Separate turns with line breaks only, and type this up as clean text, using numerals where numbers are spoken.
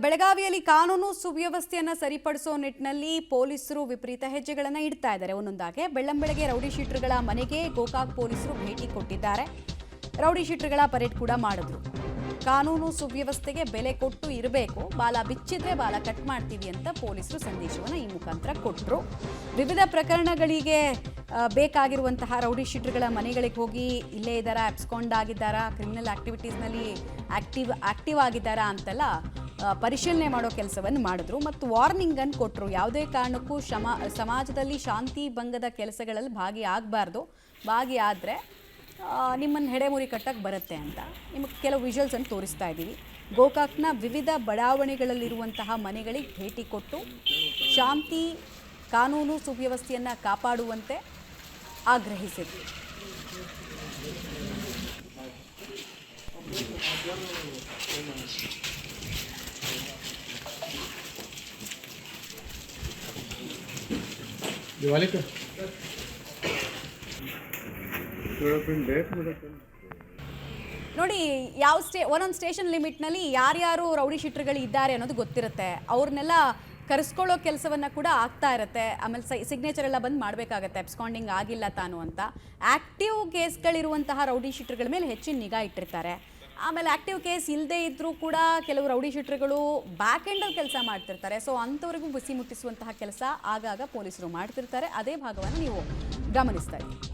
ಬೆಳಗಾವಿಯಲ್ಲಿ ಕಾನೂನು ಸುವ್ಯವಸ್ಥೆಯನ್ನು ಸರಿಪಡಿಸೋ ನಿಟ್ಟಿನಲ್ಲಿ ಪೊಲೀಸರು ವಿಪರೀತ ಹೆಜ್ಜೆಗಳನ್ನು ಇಡ್ತಾ ಇದ್ದಾರೆ. ಒಂದೊಂದಾಗೆ ಬೆಳ್ಳಂಬೆಳಗ್ಗೆ ರೌಡಿ ಶೀಟರ್ಗಳ ಮನೆಗೆ ಗೋಕಾಕ್ ಪೊಲೀಸರು ಭೇಟಿ ಕೊಟ್ಟಿದ್ದಾರೆ. ರೌಡಿ ಶೀಟರ್ಗಳ ಪರೇಡ್ ಕೂಡ ಮಾಡಿದ್ರು. ಕಾನೂನು ಸುವ್ಯವಸ್ಥೆಗೆ ಬೆಲೆ ಕೊಟ್ಟು ಇರಬೇಕು, ಬಾಲ ಬಿಚ್ಚಿದ್ರೆ ಬಾಲ ಕಟ್ ಮಾಡ್ತೀವಿ ಅಂತ ಪೊಲೀಸರು ಸಂದೇಶವನ್ನು ಈ ಮುಖಾಂತರ ಕೊಟ್ಟರು. ವಿವಿಧ ಪ್ರಕರಣಗಳಿಗೆ ಬೇಕಾಗಿರುವಂತಹ ರೌಡಿ ಶೀಟರ್ಗಳ ಮನೆಗಳಿಗೆ ಹೋಗಿ ಇಲ್ಲೇ ಇದ್ದಾರಾ, ಅಬ್ಸ್ಕಾಂಡ್ ಆಗಿದ್ದಾರಾ, ಕ್ರಿಮಿನಲ್ ಆಕ್ಟಿವಿಟೀಸ್ನಲ್ಲಿ ಆಕ್ಟಿವ್ ಆಗಿದ್ದಾರಾ ಅಂತೆಲ್ಲ ಪರಿಶೀಲನೆ ಮಾಡೋ ಕೆಲಸವನ್ನು ಮಾಡಿದ್ರು ಮತ್ತು ವಾರ್ನಿಂಗ್ ಅನ್ನು ಕೊಟ್ಟರು. ಯಾವುದೇ ಕಾರಣಕ್ಕೂ ಸಮಾಜದಲ್ಲಿ ಶಾಂತಿ ಭಂಗದ ಕೆಲಸಗಳಲ್ಲಿ ಭಾಗಿಯಾಗಬಾರ್ದು, ಭಾಗಿಯಾದರೆ ನಿಮ್ಮನ್ನು ಹೆಡೆಮುರಿ ಕಟ್ಟಕ್ಕೆ ಬರುತ್ತೆ ಅಂತ ನಿಮಗೆ ಕೆಲವು ವಿಜುವಲ್ಸನ್ನು ತೋರಿಸ್ತಾ ಇದ್ದೀವಿ. ಗೋಕಾಕ್ನ ವಿವಿಧ ಬಡಾವಣೆಗಳಲ್ಲಿರುವಂತಹ ಮನೆಗಳಿಗೆ ಭೇಟಿ ಕೊಟ್ಟು ಶಾಂತಿ ಕಾನೂನು ಸುವ್ಯವಸ್ಥೆಯನ್ನು ಕಾಪಾಡುವಂತೆ ಆಗ್ರಹಿಸಿದ್ರು. ನೋಡಿ, ಯಾವ ಒಂದೊಂದು ಸ್ಟೇಷನ್ ಲಿಮಿಟ್ನಲ್ಲಿ ಯಾರ್ಯಾರು ರೌಡಿ ಶೀಟರ್ಗಳು ಇದ್ದಾರೆ ಅನ್ನೋದು ಗೊತ್ತಿರುತ್ತೆ. ಅವ್ರನ್ನೆಲ್ಲ ಕರೆಸ್ಕೊಳ್ಳೋ ಕೆಲಸವನ್ನು ಕೂಡ ಆಗ್ತಾ ಇರುತ್ತೆ. ಆಮೇಲೆ ಸಿಗ್ನೇಚರ್ ಎಲ್ಲ ಬಂದು ಮಾಡಬೇಕಾಗತ್ತೆ, ಅಬ್ಸ್ಕಾಂಡಿಂಗ್ ಆಗಿಲ್ಲ ತಾನು ಅಂತ. ಆ್ಯಕ್ಟಿವ್ ಕೇಸ್ಗಳಿರುವಂತಹ ರೌಡಿ ಶೀಟರ್ಗಳ ಮೇಲೆ ಹೆಚ್ಚಿನ ನಿಗಾ ಇಟ್ಟಿರ್ತಾರೆ. ಆಮೇಲೆ ಆ್ಯಕ್ಟಿವ್ ಕೇಸ್ ಇಲ್ಲದೇ ಇದ್ದರೂ ಕೂಡ ಕೆಲವು ರೌಡಿ ಶೀಟರ್ಗಳು ಬ್ಯಾಕ್ ಎಂಡಲ್ಲಿ ಕೆಲಸ ಮಾಡ್ತಿರ್ತಾರೆ. ಸೊ ಅಂಥವ್ರಿಗೂ ಬಿಸಿ ಮುಟ್ಟಿಸುವಂತಹ ಕೆಲಸ ಆಗಾಗ ಪೊಲೀಸರು ಮಾಡ್ತಿರ್ತಾರೆ. ಅದೇ ಭಾಗವನ್ನು ನೀವು ಗಮನಿಸ್ತಾ ಇದ್ದೀವಿ.